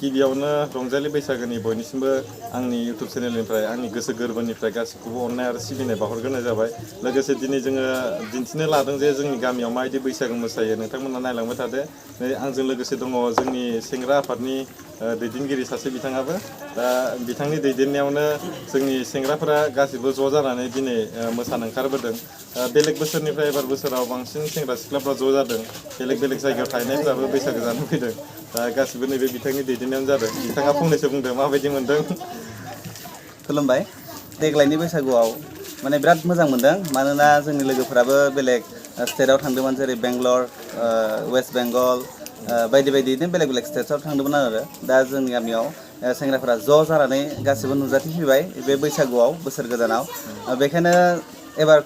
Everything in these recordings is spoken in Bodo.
गिबियावनो रंजालि बैसागोनि बयनिसिमबो आंनि इउटुब चेनेलनिफ्राय आंनि गोसो गोरबोनिफ्राय गासिखौबो अननाय आरो सिबिनाय बावहरग्रोनाय जाबाय। लोगोसे दिनै जोङो दिन्थिनो लादों जे जोंनि गामियाव माबायदि बैसागो मोसायो नोंथांमोना नायलांबाय थादो। आंजों लोगोसे दङ जोंनि सेंग्रा आफादनि दैदेनगिरि सासे बिथाङाबो। दा बिथांनि दैदेननायावनो जोंनि सेंग्राफोरा गासिबो ज' जानानै दिनै मोसानो ओंखारबोदों। बेलेग बोसोरनिफ्राय एबार बोसोराव बांसिन सेंग्रा सिख्लाफ्रा ज' जादों। बेलेग जायगायाव थाहैनायफ्राबो बैसागो जानो फैदों। दा गासिबो नैबे बिथांनि दैदेननायावनो जादों। बिथाङा फंनैसो बुंदों माबायदि मोनदों। खुलुमबाय। देग्लायनि बैसागुआव माने बिराद मोजां मोनदों मानोना जोंनि लोगोफोराबो बेलेग स्टेटआव थांदोंमोन जेरै बेंगलर, वेस्ट बेंगल बायदि बायदिनो बेलेग स्टेटआव थांदोंमोन आरो दा जोंनि गामियाव सेंग्राफोरा ज' जानानै गासिबो नुजाथिफैबाय बे बैसागुआव बोसोर गोदानाव। बेखायनो एबार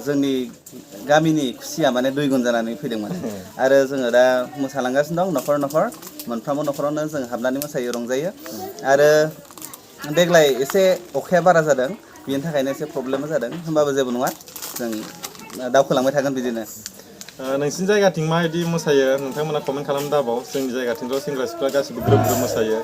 जोंनि गामिनि खुसिया माने दुइ गुन जानानै फैदोंमोन आरो जोङो दा मोसालांगासिनो दं न'खर न'खर मोनफ्रोमबो न'खरावनो जों हाबनानै मोसायो रंजायो। आरो देग्लाय एसे अखाया बारा जादों बेनि थाखायनो एसे प्रब्लेमबो जादों होमबाबो जेबो नङा जों दावखोलांबाय थागोन बिदिनो। नोंसिनि जायगाथिं माबायदि मोसायो नोंथांमोना कमेन्ट खालामनो दाबाव। जोंनि जायगाथिंथ' सेंग्रा सिख्ला गासिबो ग्रोम ग्रोम मोसायो।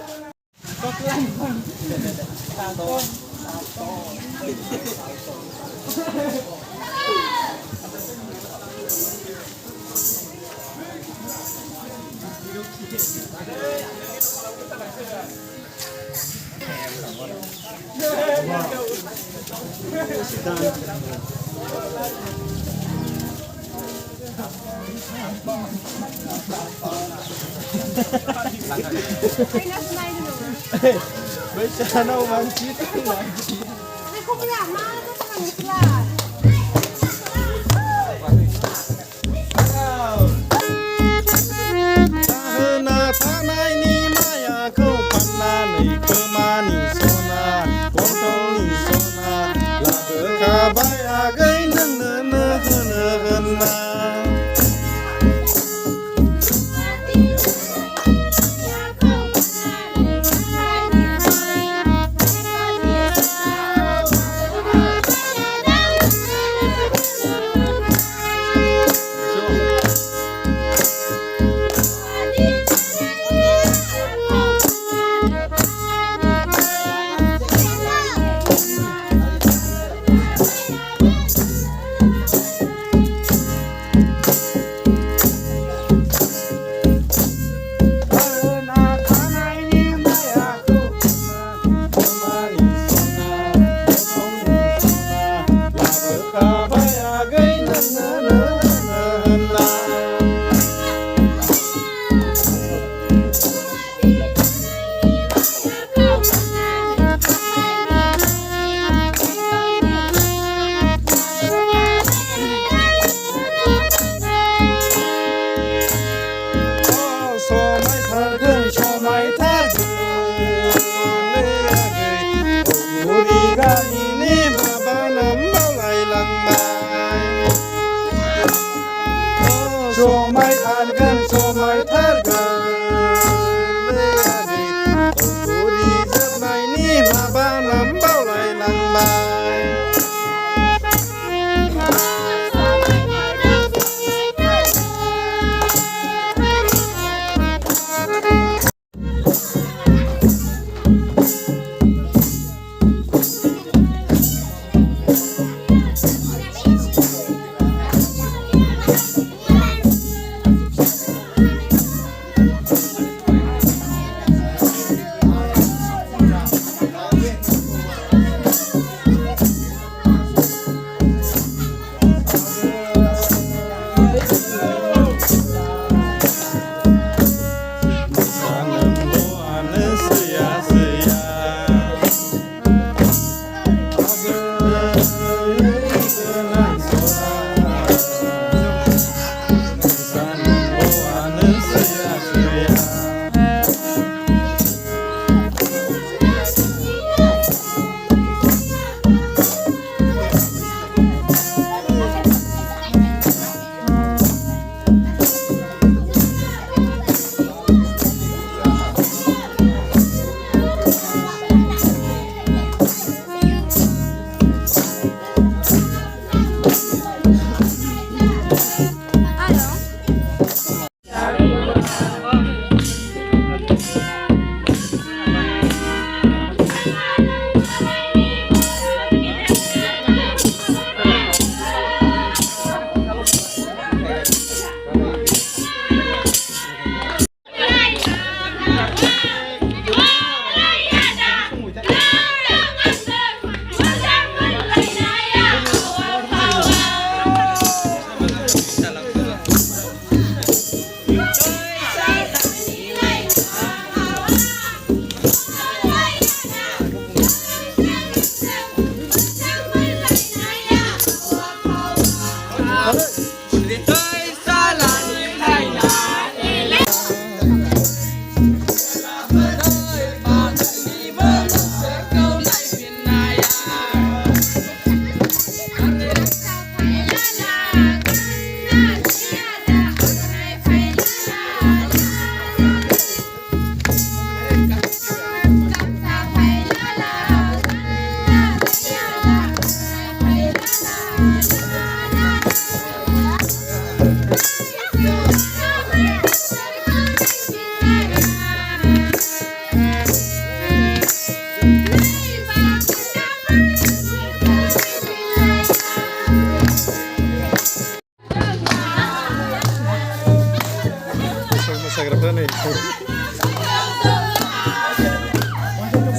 आरो नै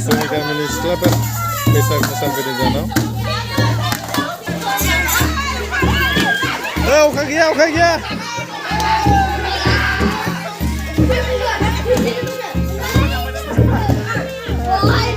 जोंनि गामिनि सिख्लाफोर बैसागु मोसाफैदों जोंनाव अखा गैया अखा गैया Oh,